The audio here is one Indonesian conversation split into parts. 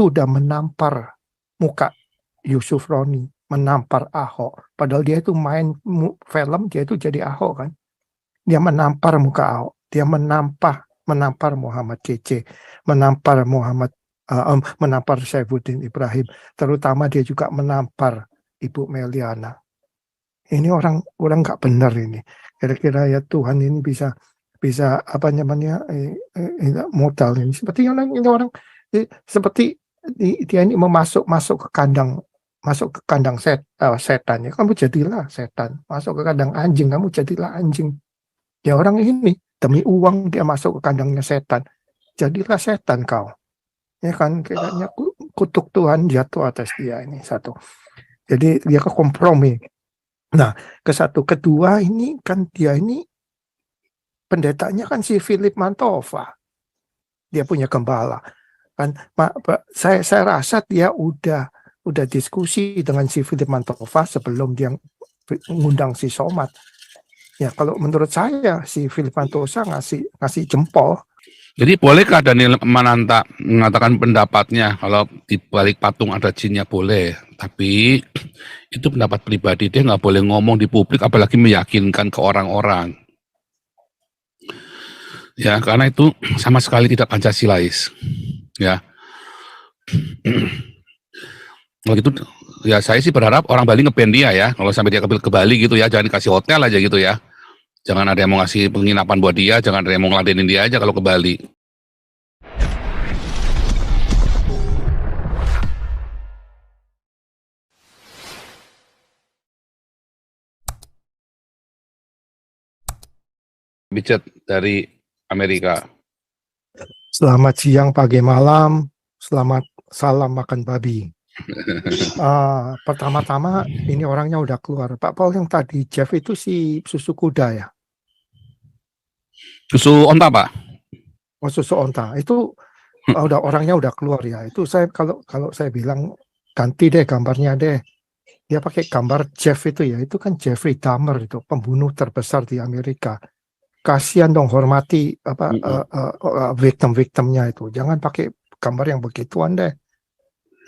itu udah menampar muka Yusuf Roni, menampar Ahok. Padahal dia itu main film, dia itu jadi Ahok kan. Dia menampar muka Ahok, dia menampar Muhammad Kece, menampar menampar Saifuddin Ibrahim. Terutama dia juga menampar Ibu Meliana. Ini orang nggak benar ini. Kira-kira ya Tuhan ini bisa apa namanya modal ini. Seperti orang ini orang seperti dia ini masuk ke kandang setan ya, kamu jadilah setan. Masuk ke kandang anjing, kamu jadilah anjing. Ya orang ini demi uang dia masuk ke kandangnya setan, jadilah setan kau. Ya kan, kayaknya kutuk Tuhan jatuh atas dia ini satu. Jadi dia ke kompromi. Nah, kedua ini kan dia ini pendetanya kan si Philip Mantova. Dia punya gembala. Kan saya rasa dia udah diskusi dengan si Philip Mantova sebelum dia ngundang si Somad. Ya kalau menurut saya si Philip Mantova ngasih jempol. Jadi bolehkah Daniel Mananta mengatakan pendapatnya kalau di balik patung ada jinnya? Boleh, tapi itu pendapat pribadi, dia nggak boleh ngomong di publik apalagi meyakinkan ke orang-orang. Ya, karena itu sama sekali tidak Pancasilais. Ya. Kalau gitu ya saya sih berharap orang Bali nge-ban dia ya. Kalau sampai dia ke Bali gitu ya, jangan dikasih hotel aja gitu ya. Jangan ada yang mau ngasih penginapan buat dia, jangan ada yang mau ngeladenin dia aja kalau ke Bali. Bicet dari Amerika. Selamat siang, pagi, malam. Selamat salam makan babi. Pertama-tama ini orangnya udah keluar. Pak Paul yang tadi Jeff itu si susu kuda ya? Susu onta Pak? Oh susu onta itu orangnya udah keluar ya. Itu saya kalau saya bilang ganti deh gambarnya deh. Dia pakai gambar Jeff itu ya. Itu kan Jeffrey Dahmer itu pembunuh terbesar di Amerika. Kasihan dong, hormati victim-victimnya itu. Jangan pakai gambar yang begituan deh.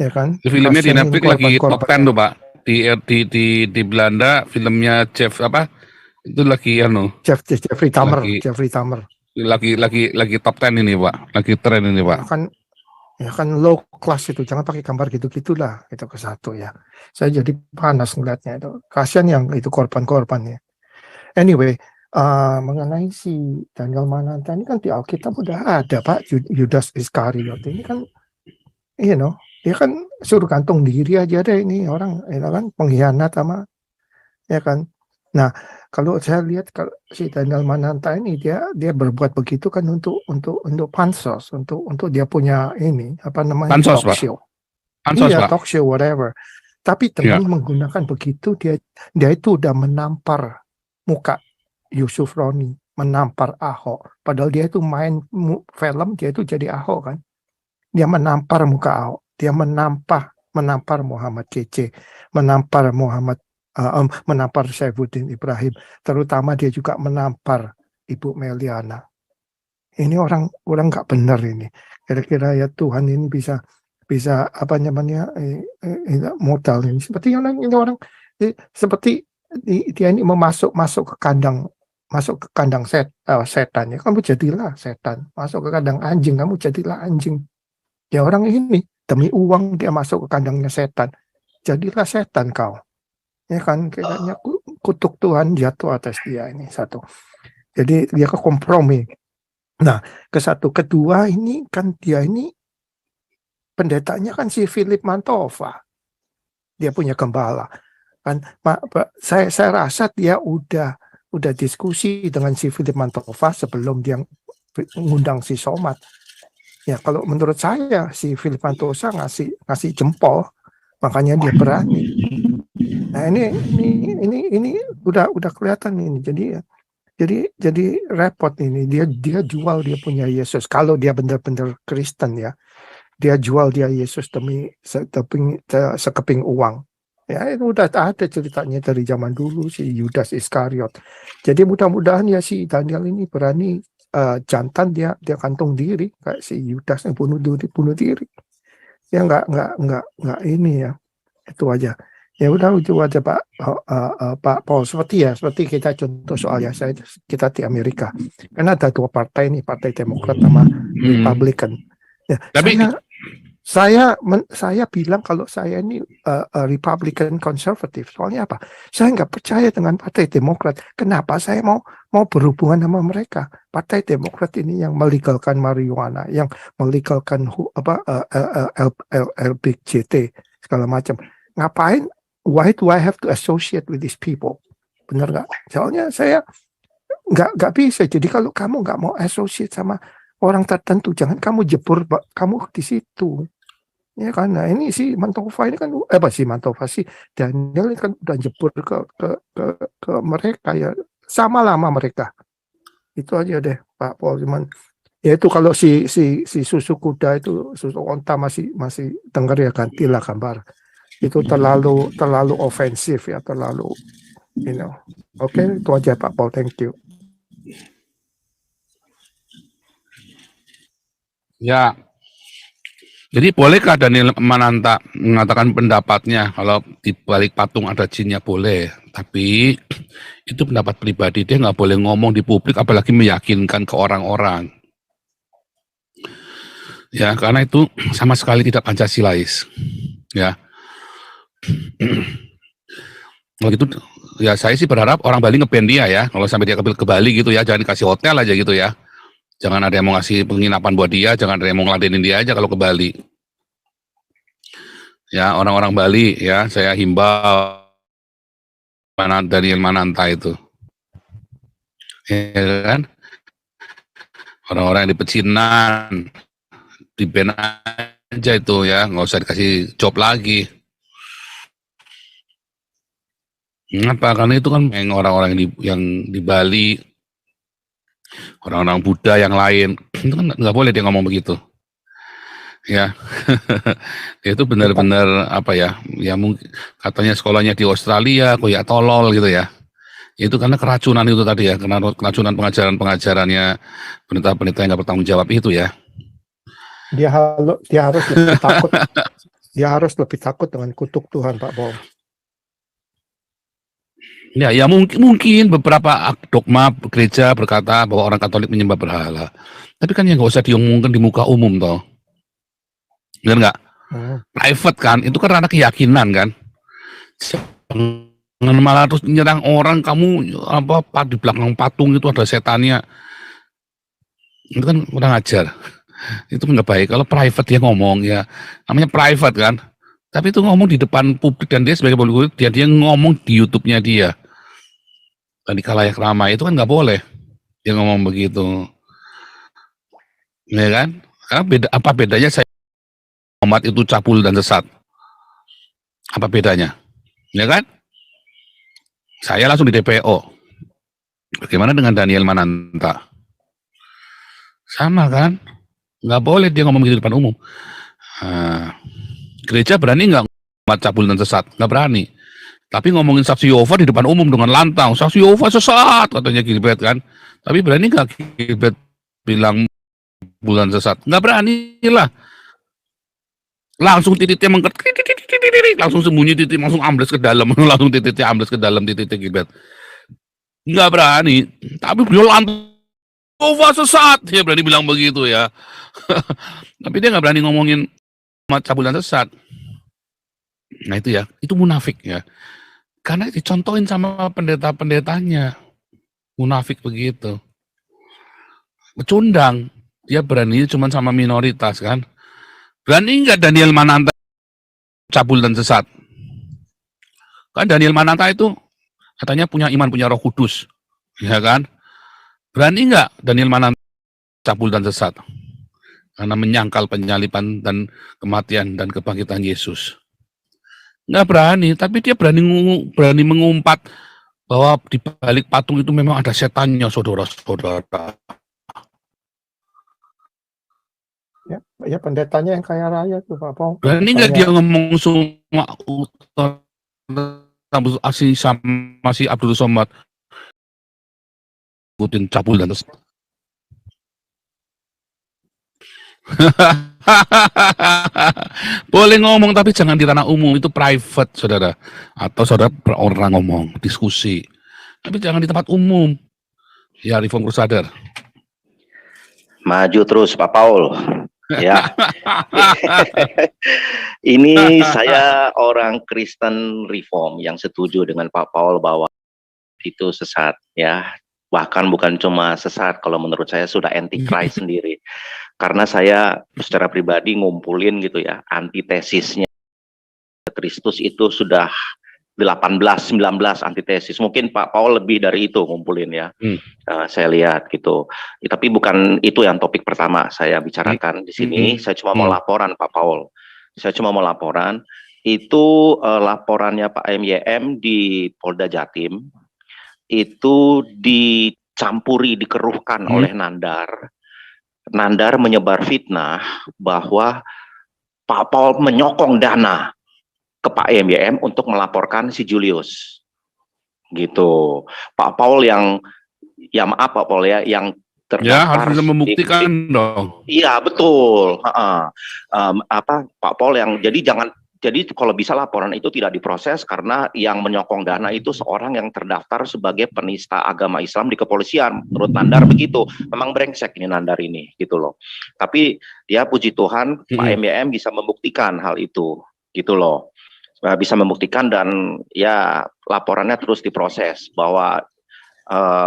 Ya kan? Filmnya di Kasihan Netflix lagi top 10 tuh Pak. Di Belanda filmnya Jeff apa? Itu lagi Jeffrey Dahmer. Lagi top 10 ini Pak. Lagi tren ini Pak. Ya kan low class itu. Jangan pakai gambar gitu-gitulah. Itu ke satu ya. Saya jadi panas ngeliatnya itu. Kasihan yang itu korban-korbannya. Anyway, mengenai si Daniel Mananta ini kan di Alkitab udah ada Pak, Yudas Iskariot ini kan dia kan suruh gantung diri aja deh ini orang kan pengkhianat sama ya kan. Nah kalau saya lihat kalau si Daniel Mananta ini dia berbuat begitu kan untuk pansos, untuk dia punya ini apa namanya pansos, talk Pak. show, Pansos, Pak. talk show whatever. Tapi dengan menggunakan begitu dia itu udah menampar muka Yusuf Roni, menampar Ahok. Padahal dia itu main film, dia itu jadi Ahok kan. Dia menampar muka Ahok, dia menampar Muhammad Kece, menampar menampar Saifuddin Ibrahim. Terutama dia juga menampar Ibu Meliana. Ini orang nggak benar ini. Kira-kira ya Tuhan ini bisa apa namanya modal ini. Seperti orang seperti dia ini masuk ke kandang setan ya, kamu jadilah setan. Masuk ke kandang anjing, kamu jadilah anjing. Ya orang ini demi uang dia masuk ke kandangnya setan, jadilah setan kau. Ya kan, kayaknya kutuk Tuhan jatuh atas dia ini satu. Jadi dia ke kompromi. Nah, kedua ini kan dia ini pendetanya kan si Philip Mantova. Dia punya gembala. Kan saya rasa dia udah diskusi dengan si Philip Mantova sebelum dia ngundang si Somad. Ya kalau menurut saya si Philip Mantova ngasih jempol, makanya dia berani. Nah ini udah kelihatan ini. Jadi repot ini. Dia jual dia punya Yesus. Kalau dia benar-benar Kristen ya, dia jual dia Yesus demi sekeping uang. Ya itu udah ada ceritanya dari zaman dulu si Yudas Iskariot. Jadi mudah-mudahan ya si Daniel ini berani jantan dia gantung diri kayak si Yudas yang bunuh diri. Ya nggak ini ya. Itu aja. Ya udah itu aja Pak Paul. Seperti kita contoh soalnya kita di Amerika. Karena ada dua partai nih, Partai Demokrat sama Republican. Ya, Tapi saya bilang kalau saya ini Republican konservatif. Soalnya apa? Saya nggak percaya dengan Partai Demokrat. Kenapa saya mau berhubungan sama mereka? Partai Demokrat ini yang melegalkan marijuana, yang melegalkan LBGT segala macam. Ngapain? Why do I have to associate with these people? Benar nggak? Soalnya saya nggak bisa. Jadi kalau kamu nggak mau associate sama orang tertentu, jangan kamu jebur kamu di situ. Ya karena ini si Mantova ini kan si Mantova sih Daniel ini kan udah jebur ke mereka ya, sama lama mereka. Itu aja deh Pak Paul. Cuman ya itu kalau si susu kuda itu, susu onta masih dengar ya, gantilah gambar. Itu terlalu ofensif ya, terlalu Oke, itu aja Pak Paul, thank you. ya, jadi bolehkah Daniel Mananta mengatakan pendapatnya kalau di balik patung ada jinnya? Boleh, tapi itu pendapat pribadi, dia nggak boleh ngomong di publik apalagi meyakinkan ke orang-orang. Ya, karena itu sama sekali tidak Pancasilais. Ya. Kalau gitu ya saya sih berharap orang Bali nge-ban dia ya. Kalau sampai dia ke Bali gitu ya, jangan dikasih hotel aja gitu ya. Jangan ada yang mau ngasih penginapan buat dia, jangan ada yang mau ngeladenin dia aja kalau ke Bali. Ya, orang-orang Bali ya, saya himbau Daniel Mananta itu. Ya kan? Orang-orang yang di pecinan, di ban aja itu ya, nggak usah dikasih job lagi. Kenapa? Karena itu kan orang-orang yang di Bali, orang-orang Buddha yang lain, itu kan nggak boleh dia ngomong begitu. Ya, itu benar-benar apa ya? Ya mungkin katanya sekolahnya di Australia, kok ya tolol gitu ya. Itu karena keracunan itu tadi ya, karena keracunan pengajarannya pendeta-pendeta yang nggak bertanggung jawab itu ya. Dia harus lebih takut. Dia harus lebih takut dengan kutuk Tuhan, Pak Paul. Ya mungkin beberapa dogma gereja berkata bahwa orang Katolik menyembah berhala. Tapi kan yang nggak usah diomongkan di muka umum toh. Benar nggak? Private kan, itu kan ranah keyakinan kan. Jangan malah terus nyerang orang, kamu apa di belakang patung itu ada setannya. Itu kan kurang ajar. Itu nggak baik. Kalau private dia ngomong ya, namanya private kan. Tapi itu ngomong di depan publik dan dia sebagai publik, dia ngomong di YouTube-nya dia. Dan di khalayak ramai itu kan nggak boleh dia ngomong begitu. Ya kan? Karena apa bedanya saya umat itu cabul dan sesat? Apa bedanya? Ya kan? Saya langsung di DPO. Bagaimana dengan Daniel Mananta? Sama kan? Nggak boleh dia ngomong begitu di depan umum. Gereja berani nggak umat cabul dan sesat? Nggak berani. Tapi ngomongin saksi Yehova di depan umum dengan lantang, saksi Yehova sesat katanya Gilbert kan. Tapi berani nggak Gilbert bilang bulan sesat? Nggak berani lah. Langsung titiknya mengket, langsung sembunyi titik, langsung ambles ke dalam, langsung titiknya ambles ke dalam titik Gilbert. Nggak berani. Tapi beliau lantang, Yehova sesat, dia berani bilang begitu ya. Tapi dia nggak berani ngomongin umat cabul dan sesat. Nah itu ya, itu munafik ya. Karena dicontohin sama pendeta-pendetanya. Munafik begitu. Pecundang. Dia berani cuma sama minoritas kan. Berani nggak Daniel Mananta cabul dan sesat? Kan Daniel Mananta itu katanya punya iman, punya Roh Kudus. Ya kan? Berani nggak Daniel Mananta cabul dan sesat? Karena menyangkal penyaliban dan kematian dan kebangkitan Yesus. Nggak berani, tapi dia berani mengumpat bahwa di balik patung itu memang ada setannya, saudara-saudara. Ya pendetanya yang kaya raya tuh Pak Paul. Berani nggak dia ngomong semua sama si Abdul Somad ikutin cabul dan Boleh ngomong tapi jangan di tanah umum, itu private, saudara. Atau saudara per orang ngomong, diskusi. Tapi jangan di tempat umum. Ya, Reform Crusader. Maju terus Pak Paul. Ya. Ini saya orang Kristen Reform yang setuju dengan Pak Paul bahwa itu sesat, ya. Bahkan bukan cuma sesat, kalau menurut saya sudah antichrist sendiri. Karena saya secara pribadi ngumpulin gitu ya, antitesisnya Kristus itu sudah 18, 19 antitesis. Mungkin Pak Paul lebih dari itu ngumpulin ya. Saya lihat gitu. Ya, tapi bukan itu yang topik pertama saya bicarakan di sini. Saya cuma mau laporan Pak Paul. Saya cuma mau laporan. Itu laporannya Pak MYM di Polda Jatim. Itu dicampuri, dikeruhkan oleh Nandar. Nandar menyebar fitnah bahwa Pak Paul menyokong dana ke Pak MYM untuk melaporkan si Julius. Gitu. Pak Paul yang, ya maaf Pak Paul ya, yang ya harus bisa membuktikan dong. Iya betul. Pak Paul yang, jadi kalau bisa laporan itu tidak diproses karena yang menyokong dana itu seorang yang terdaftar sebagai penista agama Islam di kepolisian. Menurut Nandar begitu. Memang brengsek ini Nandar ini gitu loh. Tapi ya puji Tuhan Pak MYM bisa membuktikan hal itu gitu loh. Bisa membuktikan dan ya laporannya terus diproses bahwa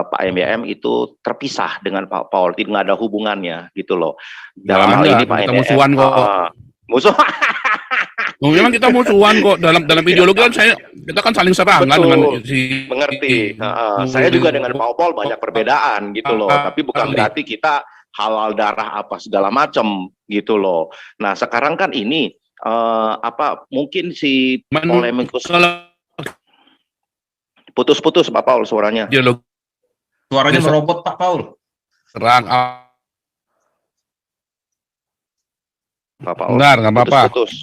Pak MYM itu terpisah dengan Pak Paul, tidak ada hubungannya gitu loh. Dalam hal ini Pak MYM musuhan kok. Musuh. Memang kita musuhan kok dalam ideologi kan kita kan saling serangan dengan si mengerti. Saya juga dengan Pak Paul banyak perbedaan gitu loh, tapi bukan berarti kita halal darah apa segala macam gitu loh. Nah, sekarang kan ini mungkin si polemikus putus-putus Pak Paul suaranya. Suaranya merobot Pak Paul. Serang Pak Paul. Benar, nggak apa-apa. Putus-putus.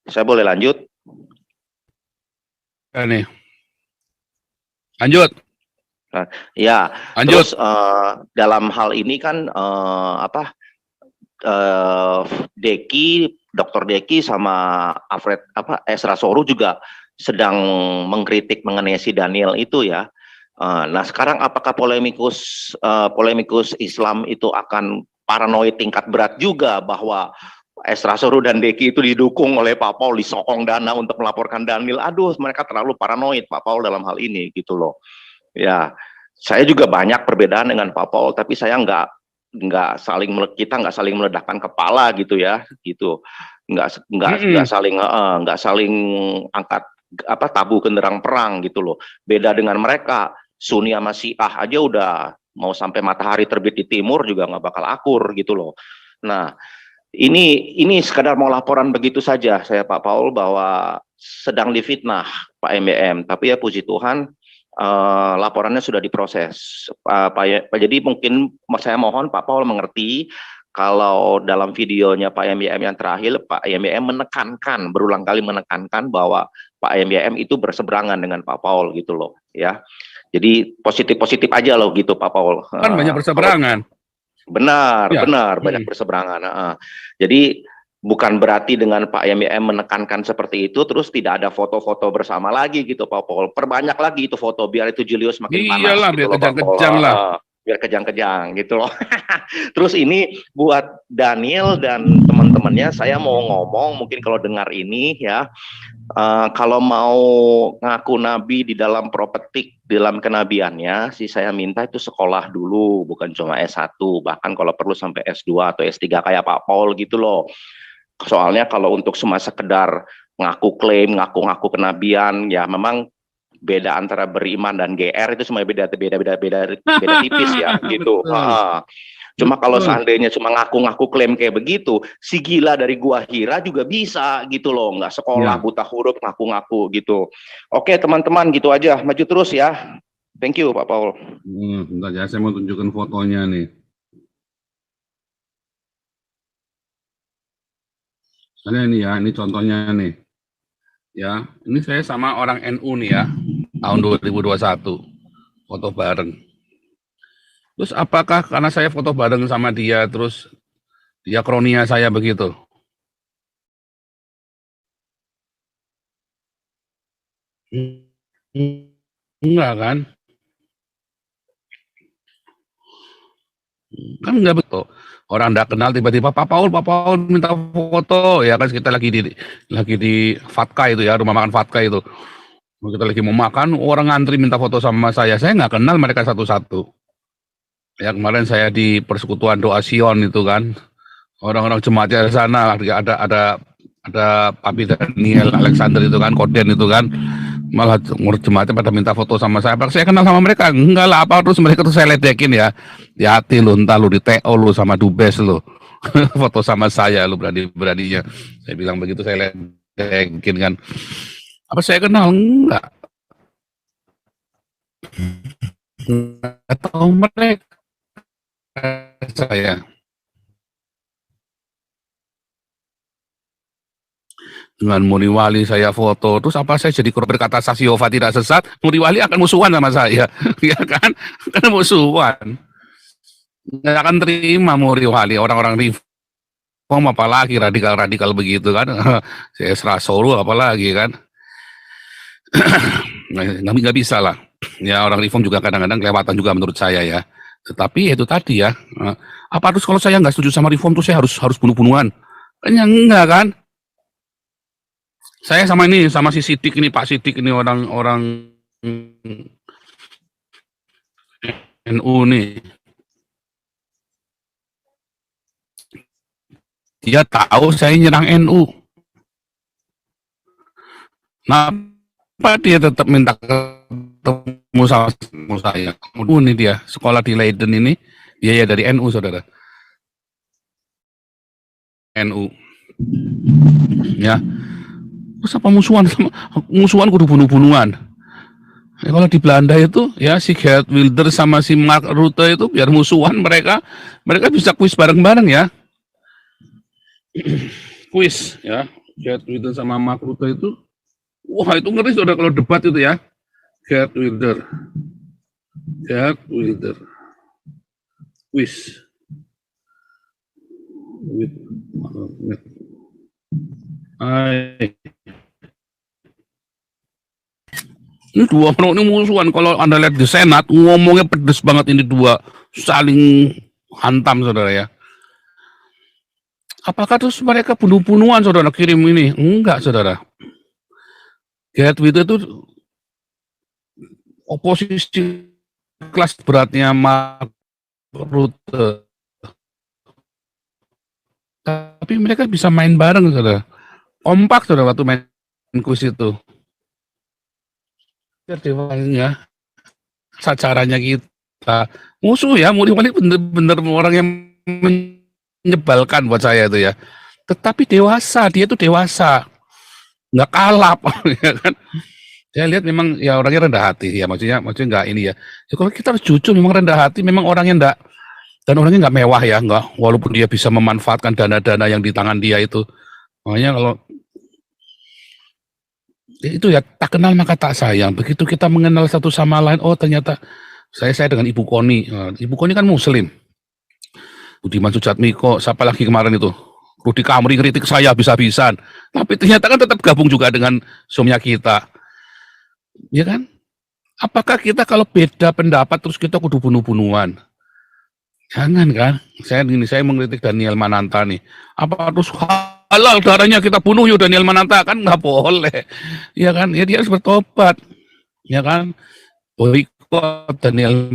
Saya boleh lanjut? Nih. Lanjut. Ya, lanjut. Terus dalam hal ini kan Deki, Dr. Deki sama Esra Soru juga sedang mengkritik mengenai si Daniel itu ya. Nah sekarang apakah polemikus Islam itu akan paranoid tingkat berat juga bahwa Esra Soru dan Deki itu didukung oleh Pak Paul, disokong dana untuk melaporkan Daniel. Aduh, mereka terlalu paranoid Pak Paul dalam hal ini gitu loh. Ya, saya juga banyak perbedaan dengan Pak Paul, tapi saya nggak saling meledakkan kepala gitu ya, gitu. Nggak saling angkat tabu genderang perang gitu loh. Beda dengan mereka, Sunni sama Syiah aja udah mau sampai matahari terbit di timur juga nggak bakal akur gitu loh. Nah, ini sekadar mau laporan begitu saja saya Pak Paul bahwa sedang difitnah Pak MYM, tapi ya puji Tuhan laporannya sudah diproses. Jadi mungkin saya mohon Pak Paul mengerti kalau dalam videonya Pak MYM yang terakhir, Pak MYM menekankan, berulang kali menekankan bahwa Pak MYM itu berseberangan dengan Pak Paul gitu loh ya. Jadi positif-positif aja loh gitu Pak Paul. Kan banyak berseberangan. Benar, ya. Benar, banyak berseberangan. Jadi bukan berarti dengan Pak MYM menekankan seperti itu, terus tidak ada foto-foto bersama lagi gitu Pak Paul. Perbanyak lagi itu foto, biar itu Julius makin panas. Iyalah, gitu biar loh, kejang-kejang lah. Biar kejang-kejang gitu loh. Terus ini buat Daniel dan teman-temannya, saya mau ngomong, mungkin kalau dengar ini ya, kalau mau ngaku nabi di dalam propetik, dalam kenabiannya, saya minta itu sekolah dulu, bukan cuma S1, bahkan kalau perlu sampai S2 atau S3 kayak Pak Paul gitu loh. Soalnya kalau untuk cuma sekedar ngaku klaim, ngaku-ngaku kenabian, ya memang beda antara beriman dan GR itu cuma beda tipis ya gitu. Cuma kalau seandainya cuma ngaku-ngaku klaim kayak begitu, si gila dari Gua Hira juga bisa gitu loh, nggak sekolah buta huruf ngaku-ngaku gitu. Oke teman-teman, gitu aja, maju terus ya. Thank you Pak Paul. Bentar ya, saya mau tunjukkan fotonya nih. Nah, ini ya, ini contohnya nih. Ya, ini saya sama orang NU nih ya, tahun 2021, foto bareng. Terus apakah karena saya foto bareng sama dia, terus Diakronia saya begitu. Enggak kan? Kan enggak betul. Orang enggak kenal tiba-tiba Pak Paul minta foto, ya kan kita lagi di Fatka itu ya, rumah makan Fatka itu. Kita lagi mau makan, orang ngantri minta foto sama saya nggak kenal mereka satu-satu. Ya kemarin saya di persekutuan doa Sion itu kan, orang-orang jemaatnya di sana ada Papi Daniel Alexander itu kan, Koden itu kan, malah jemaatnya pada minta foto sama saya. Apakah saya kenal sama mereka? Enggak lah, apa terus mereka tuh saya ledekin ya. Di hati lu, entah lu di TO lu sama Dubes lu. Foto sama saya lu beraninya. Saya bilang begitu, saya ledekin kan. Apa saya kenal? Enggak. Enggak tahu mereka saya. Dengan Muri Wali saya foto, terus apa saya jadi berkata saksi Yehova tidak sesat, Muri Wali akan musuhan sama saya, ya kan? Kan musuhan. Nggak akan terima Muri Wali, orang-orang reform apalagi radikal-radikal begitu kan. Saya Esra-Soro apalagi kan. Nggak bisa lah. Ya orang reform juga kadang-kadang kelewatan juga menurut saya ya. Tetapi itu tadi ya, apa terus kalau saya nggak setuju sama reform tuh saya harus bunuh-bunuhan? Kan ya enggak kan? Saya sama si Sidik ini, Pak Sidik ini orang NU nih. Dia tahu saya nyerang NU. Kenapa dia tetap minta ketemu sama saya? Ini dia, sekolah di Leiden ini, dia ya dari NU, saudara. NU. Ya. Terus apa musuhan kudu bunuh-bunuhan. Ya, kalau di Belanda itu ya si Geert Wilders sama si Mark Rutte itu biar musuhan mereka bisa kuis bareng-bareng ya. Kuis ya, Geert Wilders sama Mark Rutte itu, wah itu ngeri sudah kalau debat itu ya. Geert Wilders, kuis. Ini dua ini musuhan. Kalau Anda lihat di Senat, ngomongnya pedes banget ini dua. Saling hantam, saudara ya. Apakah terus mereka bunuh-bunuhan, saudara, kirim ini? Enggak, saudara. Geert Wilders itu oposisi kelas beratnya Mark Rutte. Tapi mereka bisa main bareng, saudara. Kompak, saudara, waktu main kuis itu. Ya, sacaranya kita musuh ya, Muri Wali bener-bener orang yang menyebalkan buat saya itu ya. Tetapi dewasa, dia itu dewasa, nggak kalap, ya kan? Saya lihat memang ya orangnya rendah hati ya, maksudnya nggak ini ya. Ya kalau kita harus jujur, memang rendah hati, memang orangnya enggak, dan orangnya nggak mewah ya, nggak, walaupun dia bisa memanfaatkan dana-dana yang di tangan dia itu. Makanya kalau itu ya, tak kenal maka tak sayang. Begitu kita mengenal satu sama lain, oh ternyata saya dengan Ibu Koni. Ibu Koni kan Muslim. Budiman Sujatmiko, siapa lagi kemarin itu? Rudi Kamri kritik saya habis-habisan. Tapi ternyata kan tetap gabung juga dengan suaminya kita. Ya kan? Apakah kita kalau beda pendapat terus kita kudu bunuh-bunuhan? Jangan kan? Saya mengkritik Daniel Mananta nih. Apa terus halal darahnya kita bunuh yuk Daniel Mananta? Kan nggak boleh. Ya kan? Ya dia harus bertobat. Ya kan? Boikot Daniel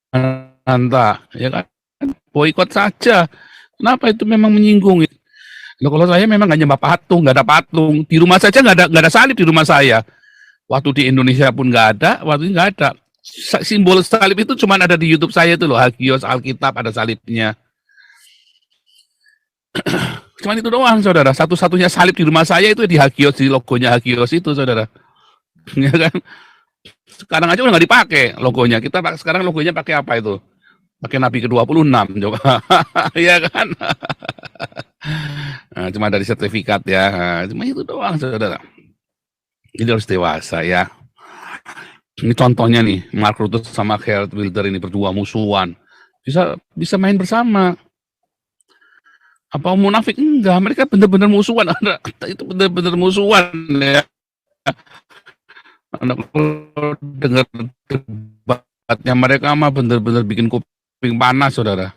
Mananta. Ya kan? Boikot saja. Kenapa itu memang menyinggung? Loh, kalau saya memang nggak nyembah patung, nggak ada patung. Di rumah saja nggak ada salib di rumah saya. Waktu di Indonesia pun nggak ada, waktu ini nggak ada. Simbol salib itu cuma ada di YouTube saya itu loh, Hagios Alkitab ada salibnya. Cuman itu doang, saudara. Satu-satunya salib di rumah saya itu di Hagios, di logonya Hagios itu, saudara. Ya kan? Sekarang aja udah nggak dipakai logonya. Kita sekarang logonya pakai apa itu? Pakai Nabi ke-26 coba. Ya kan? Nah, cuma dari sertifikat ya. Nah, cuma itu doang, saudara. Jadi harus dewasa ya. Ini contohnya nih, Mark Rutte sama Geert Wilders ini berdua musuhan. Bisa main bersama. Apa munafik? Enggak, mereka benar-benar musuhan. Itu benar-benar musuhan ya. Anak dengar debatnya mereka mah benar-benar bikin kuping panas, saudara.